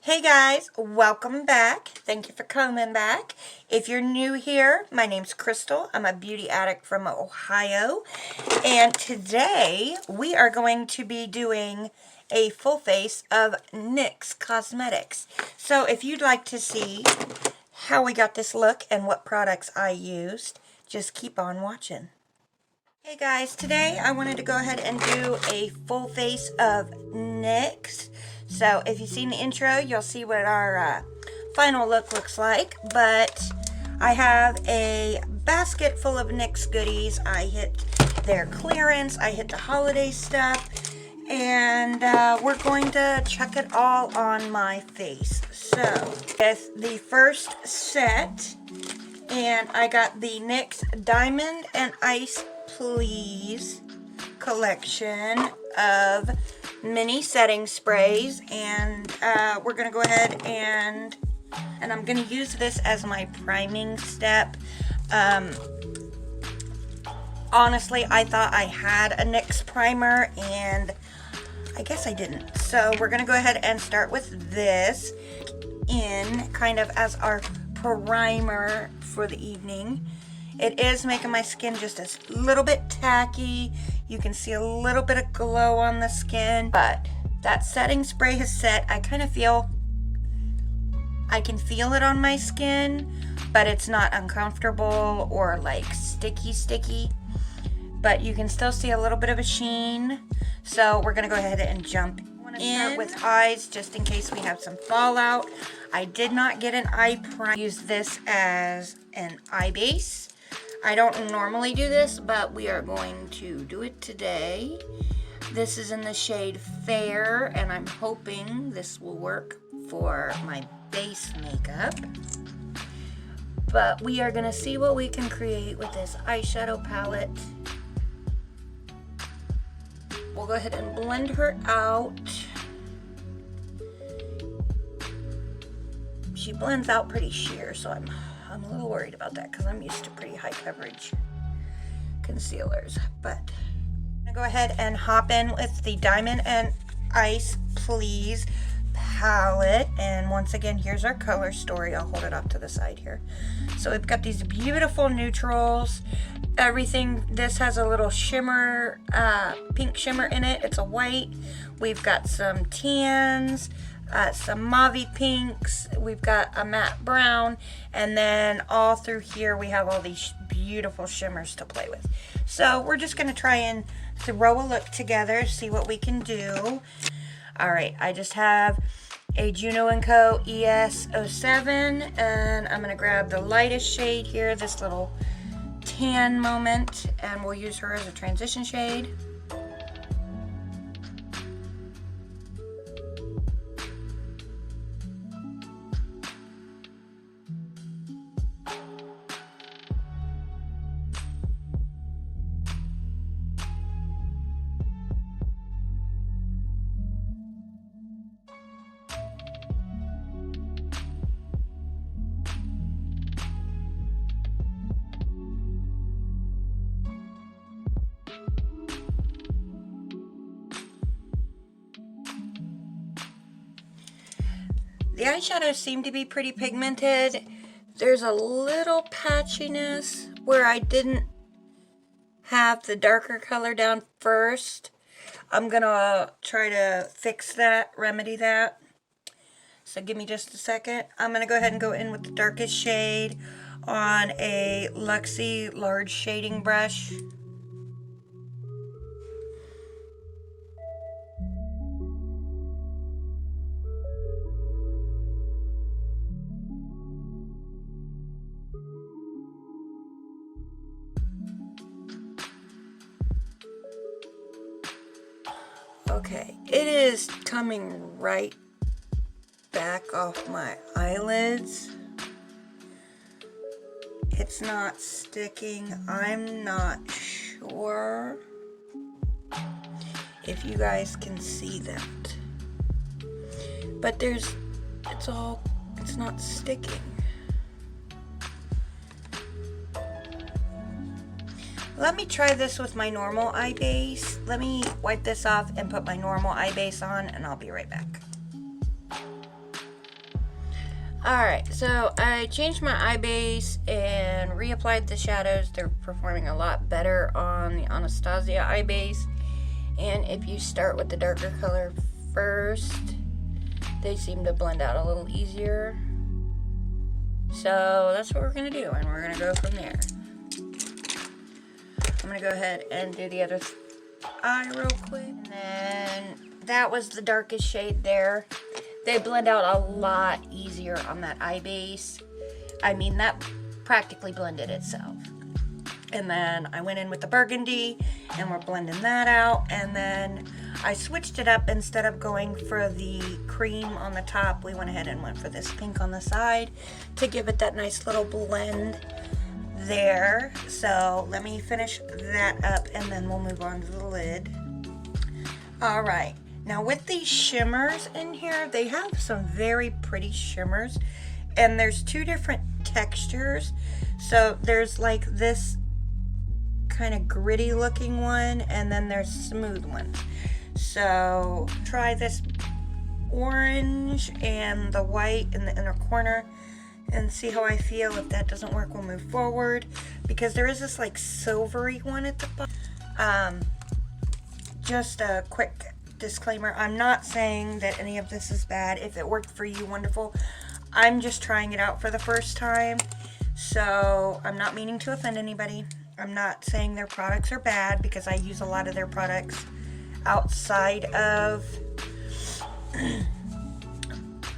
Hey guys, welcome back. Thank you for coming back. If you're new here, my name's Crystal. I'm a beauty addict from Ohio. And today we are going to be doing a full face of NYX Cosmetics. So if you'd like to see how we got this look and what products I used, just keep on watching. Hey guys, today I wanted to go ahead and do a full face of NYX. So if you've seen the intro, you'll see what our final look looks like. But I have a basket full of NYX goodies. I hit their clearance, I hit the holiday stuff, and we're going to chuck it all on my face. So with the first set, and I got the NYX Diamond and Ice Please collection of mini setting sprays, and we're gonna go ahead and I'm gonna use this as my priming step. Honestly, I thought I had a NYX primer and I guess I didn't, so we're gonna go ahead and start with this in kind of as our primer for the evening. It is making my skin just a little bit tacky. You can see a little bit of glow on the skin, but that setting spray has set. I kind of feel, I can feel it on my skin, but it's not uncomfortable or like sticky, but you can still see a little bit of a sheen. So we're gonna go ahead and jump in. I want to start with eyes just in case we have some fallout. I did not get an eye primer. Use this as an eye base. I don't normally do this, but we are going to do it today. This is in the shade Fair, and I'm hoping this will work for my base makeup. But we are gonna see what we can create with this eyeshadow palette. We'll go ahead and blend her out. She blends out pretty sheer, so I'm a little worried about that because I'm used to pretty high coverage concealers. But I'm gonna go ahead and hop in with the Diamond and Ice Please palette. And once again, here's our color story. I'll hold it off to the side here. So we've got these beautiful neutrals. Everything, this has a little shimmer, pink shimmer in it. It's a white. We've got some tans, some mauve pinks, we've got a matte brown, and then all through here we have all these beautiful shimmers to play with. So we're just going to try and throw a look together, see what we can do. Alright, I just have a Juno & Co. ES07, and I'm going to grab the lightest shade here, this little tan moment, and we'll use her as a transition shade. The eyeshadows seem to be pretty pigmented. There's a little patchiness where I didn't have the darker color down first. I'm gonna try to fix that, remedy that. So give me just a second. I'm gonna go ahead and go in with the darkest shade on a Luxie large shading brush. Okay, it is coming right back off my eyelids. It's not sticking. I'm not sure if you guys can see that. But it's not sticking. Let me try this with my normal eye base. Let me wipe this off and put my normal eye base on, and I'll be right back. Alright, so I changed my eye base and reapplied the shadows. They're performing a lot better on the Anastasia eye base. And if you start with the darker color first, they seem to blend out a little easier. So that's what we're going to do, and we're going to go from there. I'm going to go ahead and do the other eye real quick. And then that was the darkest shade there. They blend out a lot easier on that eye base. I mean, that practically blended itself. And then I went in with the burgundy, and we're blending that out. And then I switched it up. Instead of going for the cream on the top, we went ahead and went for this pink on the side to give it that nice little blend there. So let me finish that up, and then we'll move on to the lid. All right. Now with these shimmers in here, they have some very pretty shimmers, and there's two different textures. So there's like this kind of gritty looking one, and then there's smooth ones. So try this orange and the white in the inner corner and see how I feel. If that doesn't work, we'll move forward, because there is this like silvery one at the bottom. Just a quick disclaimer, I'm not saying that any of this is bad. If it worked for you, wonderful. I'm just trying it out for the first time, so I'm not meaning to offend anybody. I'm not saying their products are bad, because I use a lot of their products outside of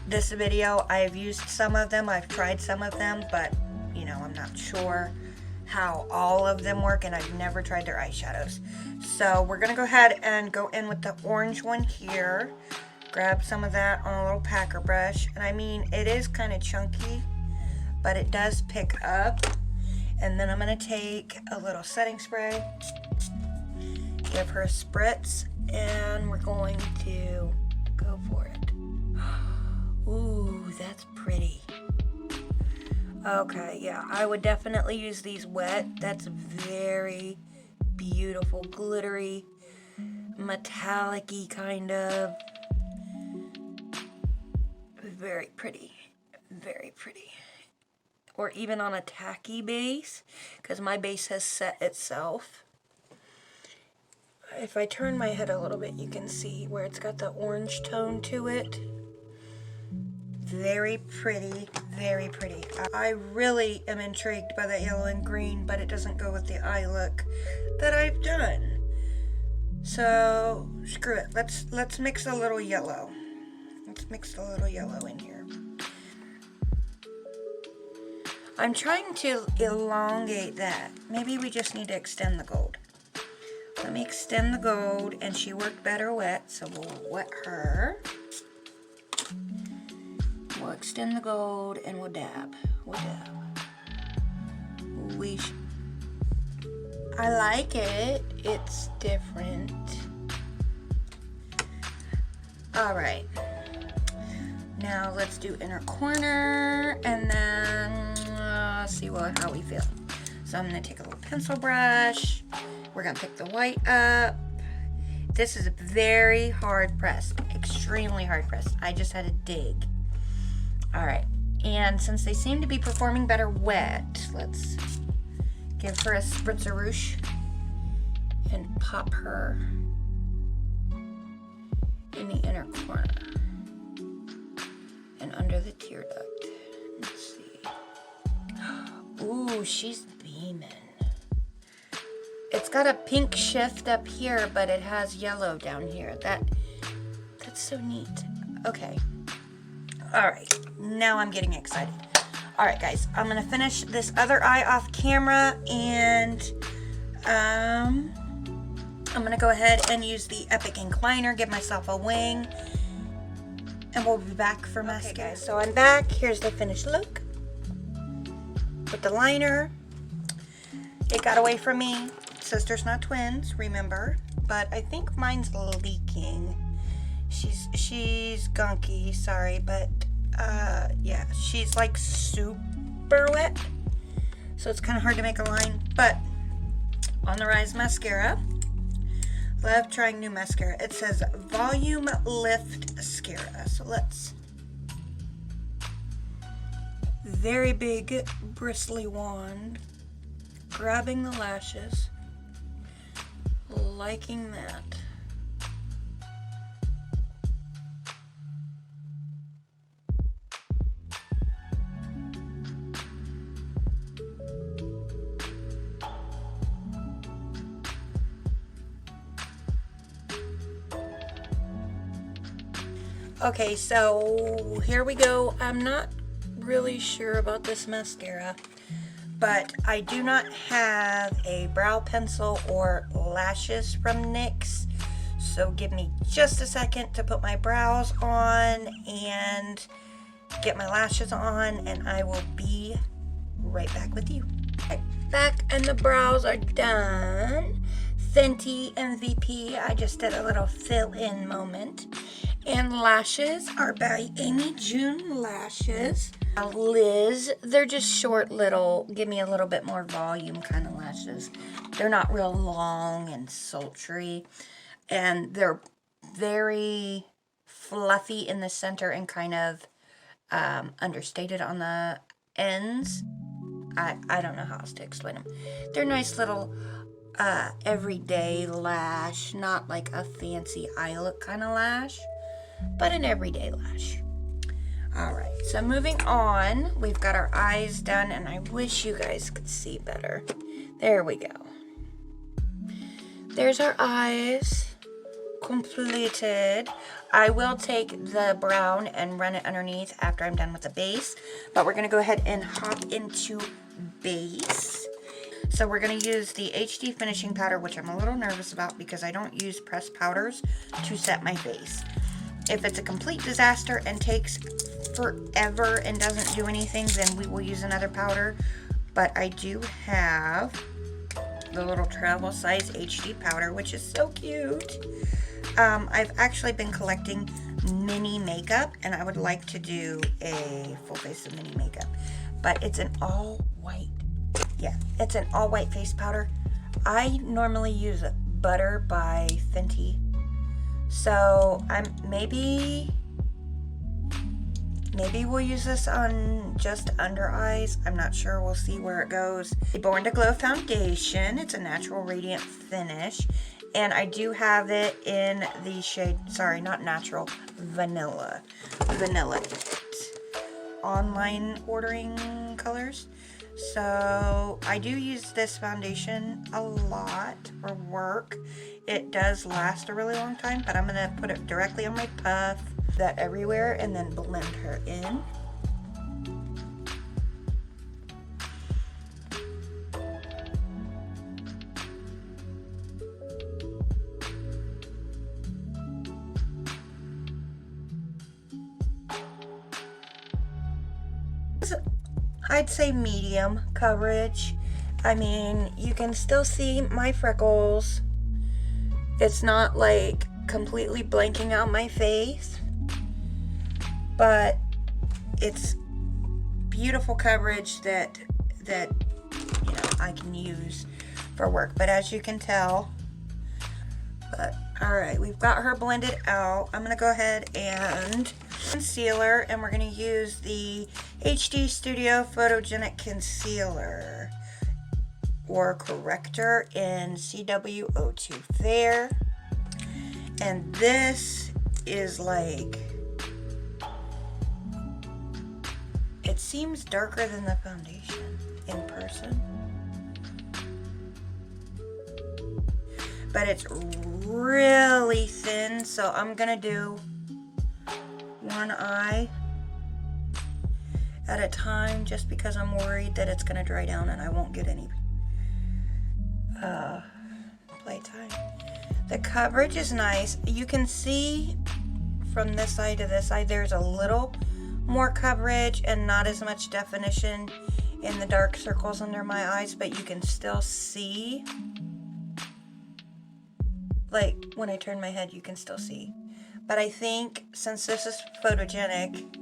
this video. I've used some of them, I've tried some of them, but you know, I'm not sure how all of them work, and I've never tried their eyeshadows. So we're gonna go ahead and go in with the orange one here. Grab some of that on a little packer brush, and I mean, it is kind of chunky, but it does pick up. And then I'm gonna take a little setting spray, give her a spritz, and we're going to go for it. Ooh, that's pretty. Okay, yeah, I would definitely use these wet. That's very beautiful, glittery, metallic-y kind of. Very pretty, very pretty. Or even on a tacky base, because my base has set itself. If I turn my head a little bit, you can see where it's got the orange tone to it. Very pretty, very pretty. I really am intrigued by that yellow and green, but it doesn't go with the eye look that I've done. So screw it. Let's mix a little yellow. Let's mix a little yellow in here. I'm trying to elongate that. Maybe we just need to extend the gold. Let me extend the gold, and she worked better wet, so we'll wet her. We'll extend the gold, and we'll dab. We'll dab. I like it. It's different. All right. Now let's do inner corner, and then see how we feel. So I'm going to take a little pencil brush. We're going to pick the white up. This is a very hard press, extremely hard press. I just had to dig. All right, and since they seem to be performing better wet, let's give her a spritz-a-roosh and pop her in the inner corner and under the tear duct. Let's see. Ooh, she's beaming. It's got a pink shift up here, but it has yellow down here. That's so neat. Okay. All right, now I'm getting excited. All right, guys, I'm gonna finish this other eye off camera, and I'm gonna go ahead and use the Epic Incliner, give myself a wing, and we'll be back for mascara. Okay, guys, so I'm back. Here's the finished look with the liner. It got away from me. Sisters, not twins, remember, but I think mine's leaking. She's gunky, sorry, but yeah, she's like super wet, so it's kind of hard to make a line. But on the Rise mascara, love trying new mascara. It says Volume Lift Mascara, so let's very big bristly wand, grabbing the lashes, liking that. Okay, so here we go. I'm not really sure about this mascara, but I do not have a brow pencil or lashes from NYX. So give me just a second to put my brows on and get my lashes on, and I will be right back with you. Back, and the brows are done. Fenty MVP, I just did a little fill-in moment. And lashes are by Amy June Lashes. Liz, they're just short little, give me a little bit more volume kind of lashes. They're not real long and sultry. And they're very fluffy in the center and kind of understated on the ends. I don't know how else to explain them. They're nice little everyday lash, not like a fancy eye look kind of lash, but an everyday lash. Alright, so moving on, we've got our eyes done, and I wish you guys could see better. There we go. There's our eyes completed. I will take the brown and run it underneath after I'm done with the base, but we're going to go ahead and hop into base. So we're going to use the HD finishing powder, which I'm a little nervous about because I don't use pressed powders to set my base. If it's a complete disaster and takes forever and doesn't do anything, then we will use another powder. But I do have the little travel size HD powder, which is so cute. I've actually been collecting mini makeup, and I would like to do a full face of mini makeup. But it's an all white. Yeah, it's an all white face powder. I normally use Butter by Fenty. So maybe we'll use this on just under eyes. I'm not sure. We'll see where it goes. Born to Glow foundation. It's a natural radiant finish. And I do have it in the shade, sorry, not natural, vanilla. Vanilla. Online ordering colors. So I do use this foundation a lot for work. It does last a really long time, but I'm going to put it directly on my puff, that everywhere, and then blend her in. I'd say medium coverage. I mean, you can still see my freckles. It's not like completely blanking out my face, but it's beautiful coverage that you know I can use for work. But as you can tell, all right, we've got her blended out. I'm gonna go ahead and concealer, and we're gonna use the HD Studio Photogenic Concealer or corrector in CW02 Fair. And this is like, it seems darker than the foundation in person, but it's really thin. So I'm gonna do one eye at a time, just because I'm worried that it's gonna dry down and I won't get any playtime. The coverage is nice. You can see from this side to this side, there's a little more coverage and not as much definition in the dark circles under my eyes, but you can still see, like when I turn my head, you can still see. But I think since this is photogenic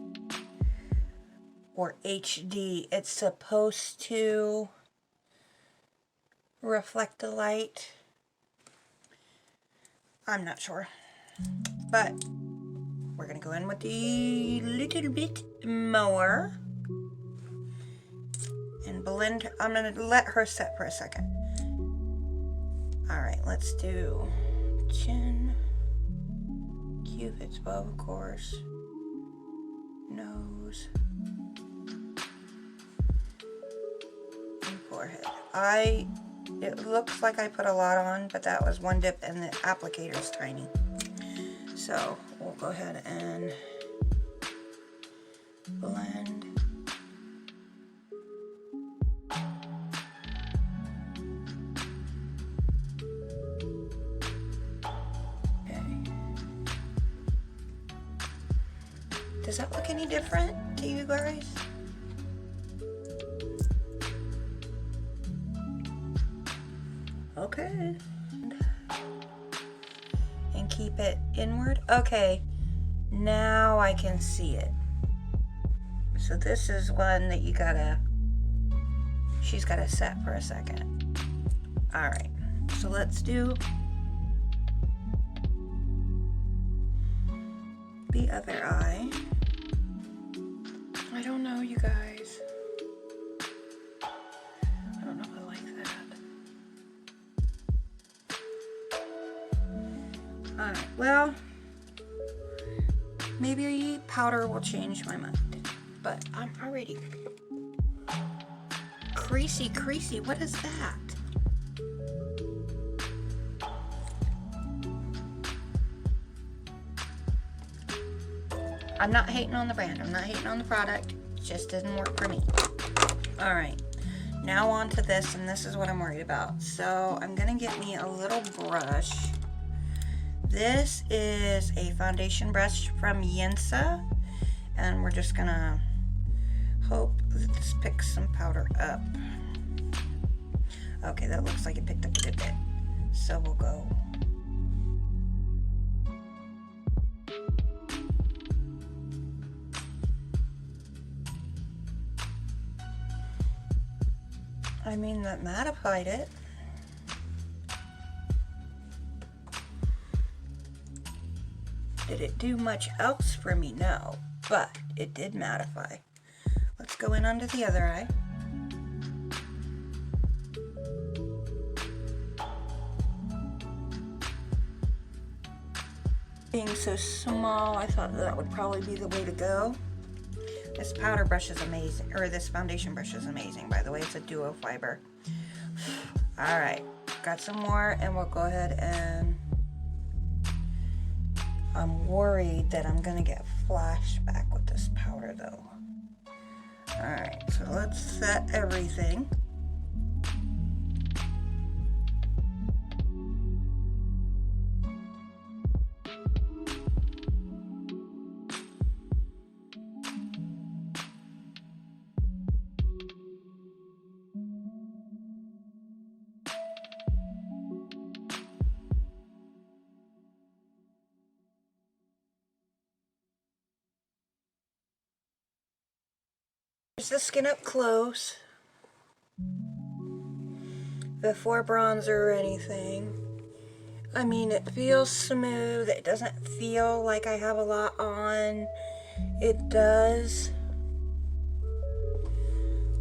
or HD, it's supposed to reflect the light. I'm not sure, but we're gonna go in with a little bit more. and blend. I'm going to let her set for a second. All right, let's do chin, Cupid's bow, of course, nose, and forehead. It looks like I put a lot on, but that was one dip and the applicator's tiny. So we'll go ahead and blend. Does that look any different to you guys? Okay. And keep it inward. Okay, now I can see it. So this is one that she's gotta set for a second. All right, so let's do the other eye. I don't know, you guys. I don't know if I like that. Alright, well, maybe powder will change my mind, but I'm already creasy, what is that? I'm not hating on the brand, I'm not hating on the product, it just didn't work for me. All right, now on to this, and this is what I'm worried about. So I'm gonna get me a little brush. This is a foundation brush from Yensa, and we're just gonna hope that this picks some powder up. Okay, that looks like it picked up a good bit. So we'll go. I mean, that mattified it. Did it do much else for me? No, but it did mattify. Let's go in under the other eye. Being so small, I thought that would probably be the way to go. This powder brush is amazing, or this foundation brush is amazing, by the way. It's a duo fiber. All right, got some more, and we'll go ahead and I'm worried that I'm gonna get flashback with this powder though. All right, so let's set everything. Here's the skin up close, before bronzer or anything. I mean, it feels smooth. It doesn't feel like I have a lot on. It does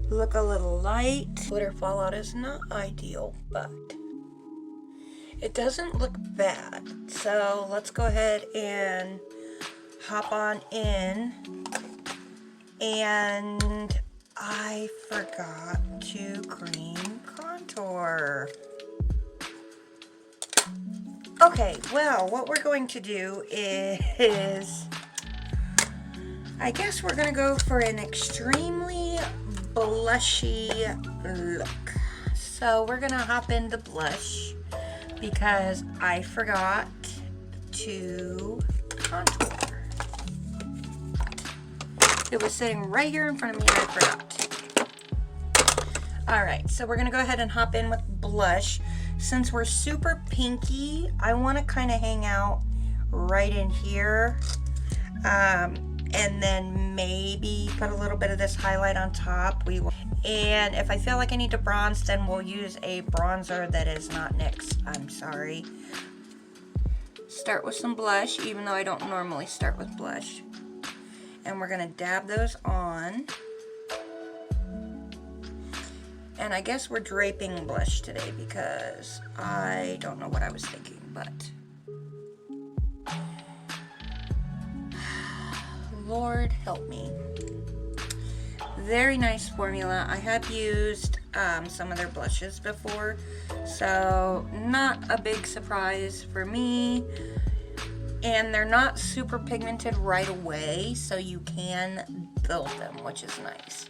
look a little light. Glitter fallout is not ideal, but it doesn't look bad. So let's go ahead and hop on in. And I forgot to cream contour. Okay, well, what we're going to do is, I guess we're gonna go for an extremely blushy look. So we're gonna hop into blush because I forgot to contour. It was sitting right here in front of me and I forgot. All right, so we're gonna go ahead and hop in with blush. Since we're super pinky, I wanna kinda hang out right in here. And then maybe put a little bit of this highlight on top. And if I feel like I need to bronze, then we'll use a bronzer that is not NYX. I'm sorry. Start with some blush, even though I don't normally start with blush. And we're gonna dab those on. And I guess we're draping blush today because I don't know what I was thinking, but Lord help me. Very nice formula. I have used some of their blushes before, so not a big surprise for me. And they're not super pigmented right away, so you can build them, which is nice.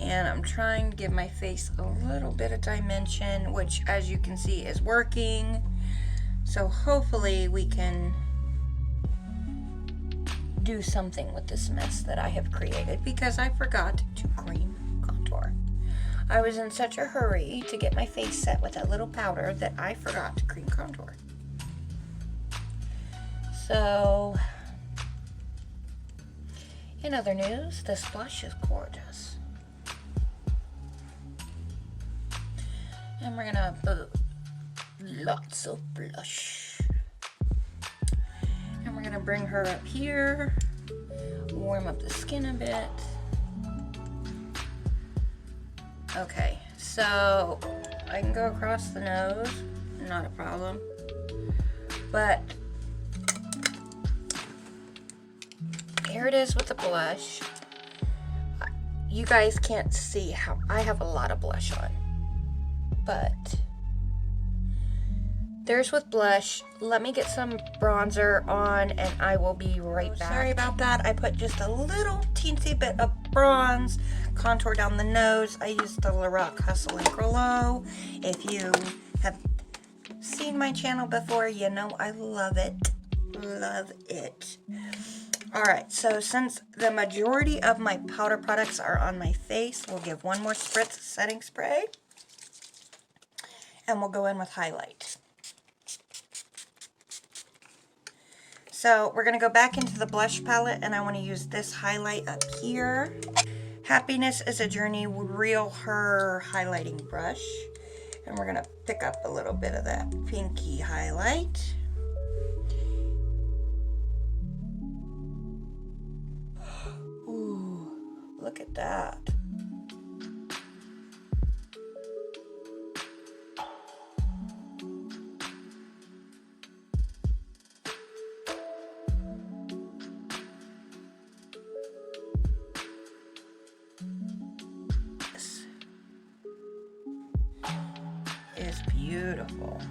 And I'm trying to give my face a little bit of dimension, which as you can see is working. So hopefully we can do something with this mess that I have created, because I forgot to cream contour. I was in such a hurry to get my face set with that little powder that I forgot to cream contour. So, in other news, this blush is gorgeous. And we're gonna put lots of blush. And we're gonna bring her up here, warm up the skin a bit. Okay, so I can go across the nose, not a problem. But here it is with the blush. You guys can't see how I have a lot of blush on, but there's with blush. Let me get some bronzer on and I will be right back. Sorry about that. I put just a little teensy bit of bronze contour down the nose. I used the Lorac Hustle and Glow. If you have seen my channel before, you know I love it. Love it. Alright, so since the majority of my powder products are on my face, we'll give one more spritz of setting spray. And we'll go in with highlight. So we're going to go back into the blush palette, and I want to use this highlight up here. Happiness is a Journey Real Her highlighting brush. And we're going to pick up a little bit of that pinky highlight. Ooh, look at that. Is beautiful.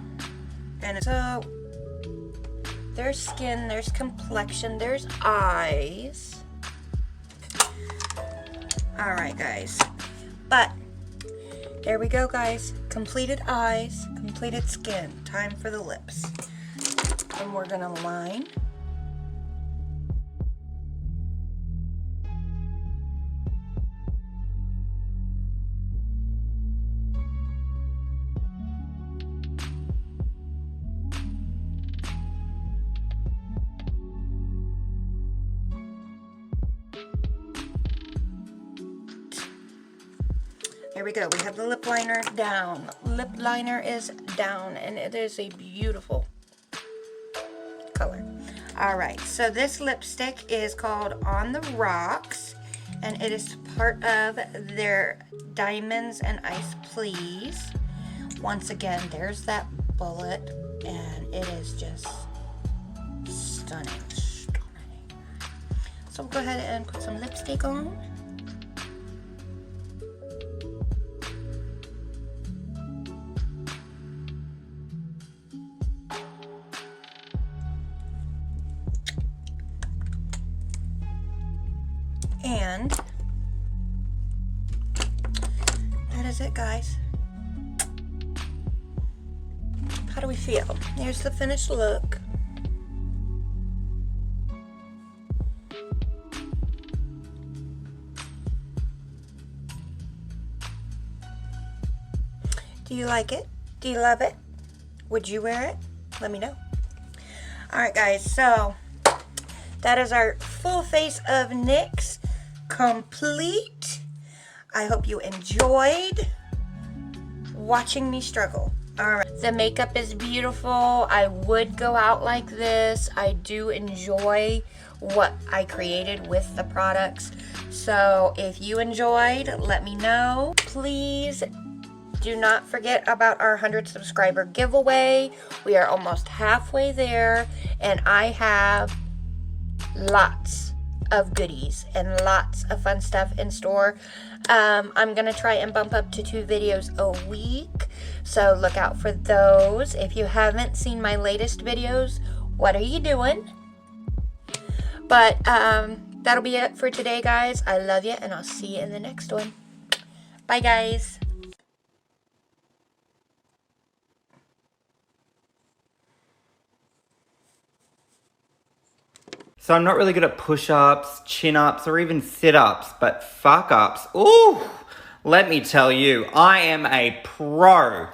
And so there's skin, there's complexion, there's eyes. Alright guys, but there we go guys, completed eyes, completed skin, time for the lips. And we're gonna line. There we go. We have the lip liner down. Lip liner is down, and it is a beautiful color. All right, so this lipstick is called On the Rocks, and it is part of their Diamonds and Ice Please. Once again, there's that bullet, and it is just stunning, stunning. So we'll go ahead and put some lipstick on. And that is it, guys. How do we feel? Here's the finished look. Do you like it? Do you love it? Would you wear it? Let me know. Alright guys, so that is our full face of NYX complete. I hope you enjoyed watching me struggle. Alright, the makeup is beautiful. I would go out like this. I do enjoy what I created with the products. So if you enjoyed, let me know. Please do not forget about our 100 subscriber giveaway. We are almost halfway there, and I have lots of goodies and lots of fun stuff in store. I'm gonna try and bump up to 2 videos a week, so look out for those. If you haven't seen my latest videos, what are you doing? But that'll be it for today, guys. I love you, and I'll see you in the next one. Bye, guys. So I'm not really good at push-ups, chin-ups, or even sit-ups, but fuck-ups, ooh, let me tell you, I am a pro.